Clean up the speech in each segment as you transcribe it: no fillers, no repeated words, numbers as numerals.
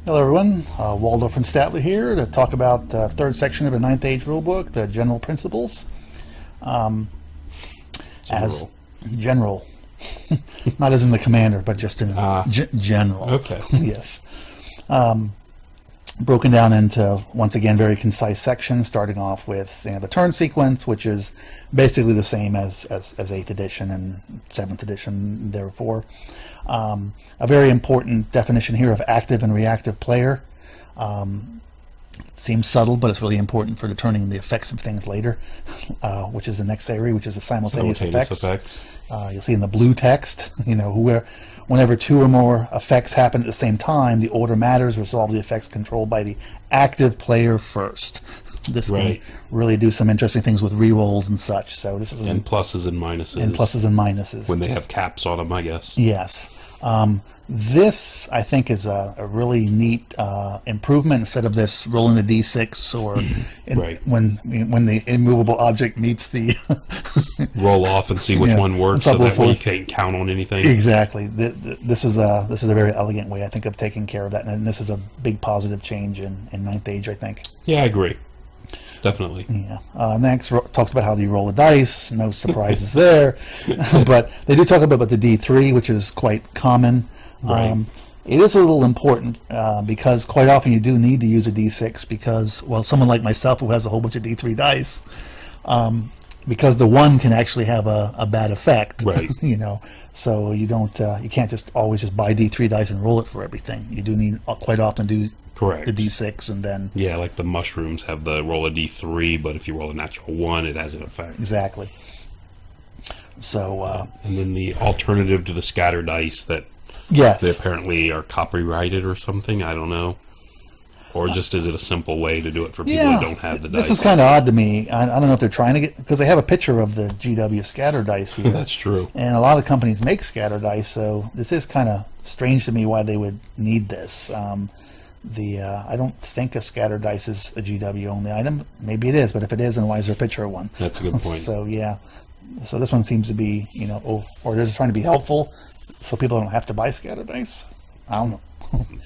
Hello everyone, Waldorf and Statler here to talk about the third section of the 9th Age rulebook, the general principles. As general, not as in the commander, but just in general. Okay. Yes. Broken down into, once again, very concise sections, starting off with the turn sequence, which is basically the same as 8th edition and 7th edition, therefore. A very important definition here of active and reactive player. It seems subtle, but it's really important for determining the effects of things later, which is the next area, which is the simultaneous effects. You'll see in the blue text, whenever two or more effects happen at the same time, the order matters. Resolve the effects controlled by the active player first. This can really do some interesting things with rerolls and such. So this is pluses and minuses. And pluses and minuses. When they have caps on them, I guess. Yes. This, I think, is a really neat improvement. Instead of this rolling the d6 or when the immovable object meets the roll off and see which one works, so that way you can't count on anything. Exactly. This is a very elegant way, I think, of taking care of that, and this is a big positive change in 9th Age, I think. Yeah, I agree. Definitely. Yeah. Next talks about how you roll a dice. No surprises there, but they do talk about the D3, which is quite common. Right. It is a little important because quite often you do need to use a D6 because, well, someone like myself who has a whole bunch of D3 dice, because the one can actually have a bad effect. Right. So you don't you can't just always just buy D3 dice and roll it for everything. You do need quite often do. Correct. The D6 and then... Yeah, like the mushrooms have the roll a D3, but if you roll a natural 1, it has an effect. Exactly. So... and then the alternative to the scatter dice that yes, they apparently are copyrighted or something, I don't know. Or just is it a simple way to do it for people that don't have the dice? This is kind of odd to me. I don't know if they're trying to get... Because they have a picture of the GW scatter dice here. That's true. And a lot of companies make scatter dice, so this is kind of strange to me why they would need this. I don't think a scatter dice is a GW only item. Maybe it is, but if it is, then why is there a picture of one? That's a good point. So yeah, so this one seems to be, or they're just trying to be helpful, so people don't have to buy scatter dice. I don't know.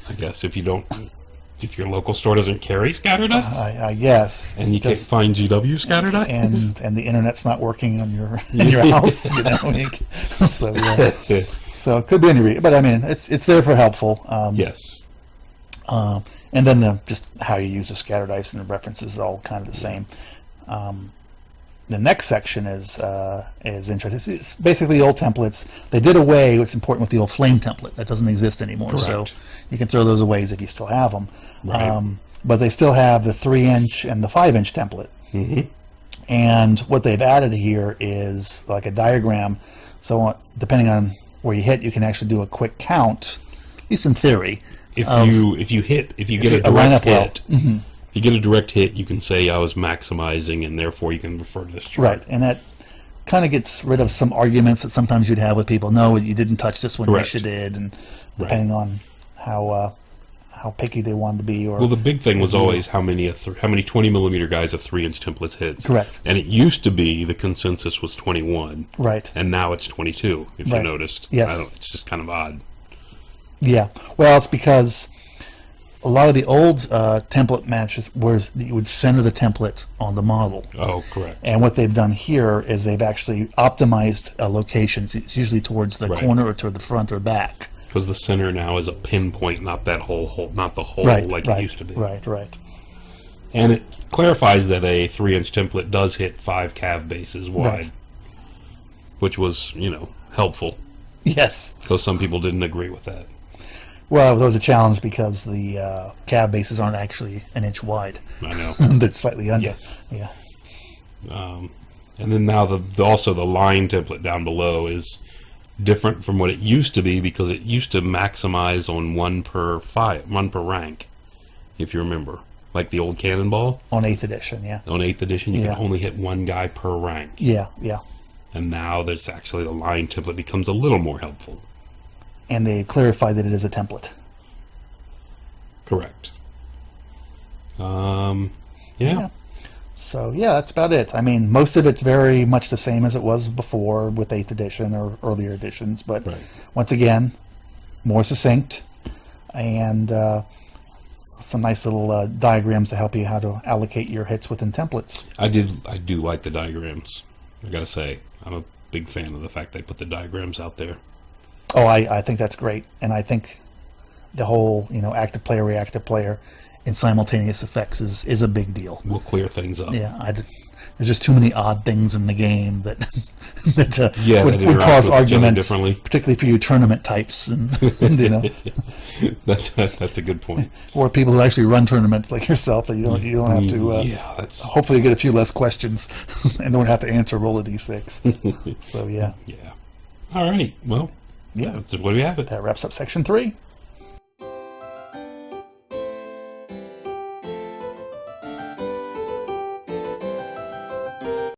I guess if your local store doesn't carry scatter dice, I guess, and you can't find GW scatter dice, and the internet's not working on in your house, so yeah, so it could be any reason, but I mean, it's there for helpful. Yes. And then just how you use the scatter dice and the references is all kind of the same. The next section is interesting. It's basically the old templates. They did away, what's important, with the old flame template. That doesn't exist anymore. Correct. So you can throw those away if you still have them. Right. But they still have the 3-inch and the 5-inch template. Mm-hmm. And what they've added here is like a diagram. So depending on where you hit, you can actually do a quick count, at least in theory. If you get a direct hit, if you get a direct hit, you can say I was maximizing, and therefore you can refer to this chart. Right, and that kind of gets rid of some arguments that sometimes you'd have with people. No, you didn't touch this one. Yes, you did, and depending on how picky they wanted to be. Or well, the big thing was always how many 20mm guys a 3-inch templates hits. Correct. And it used to be the consensus was 21. Right. And now it's 22. If you noticed. Yes. It's just kind of odd. Yeah, well, it's because a lot of the old template matches was you would center the template on the model. Oh, correct. And what they've done here is they've actually optimized locations. It's usually towards the corner or toward the front or back. Because the center now is a pinpoint, not that whole, not the hole like it used to be. Right. And it clarifies that a 3-inch template does hit 5 cav bases wide, which was, helpful. Yes. Because some people didn't agree with that. Well, there was a challenge because the cab bases aren't actually an inch wide. I know. They're slightly under. Yes. Yeah. And then now also the line template down below is different from what it used to be because it used to maximize on one per rank, if you remember. Like the old cannonball. On 8th edition, yeah. On 8th edition, you can only hit one guy per rank. Yeah. And now there's actually the line template becomes a little more helpful. And they clarify that it is a template. Correct. Yeah. So, yeah, that's about it. I mean, most of it's very much the same as it was before with 8th edition or earlier editions. But once again, more succinct. And some nice little diagrams to help you how to allocate your hits within templates. I do like the diagrams. I gotta say, I'm a big fan of the fact they put the diagrams out there. Oh, I think that's great, and I think the whole active player, reactive player, and simultaneous effects is a big deal. We'll clear things up. Yeah, there's just too many odd things in the game that would cause arguments, particularly for you tournament types, and that's a good point. Or people who actually run tournaments like yourself, that you don't have to. Hopefully, you get a few less questions and don't have to answer roll a d6. So yeah. All right. Well. Yeah. What do we have? That wraps up section 3.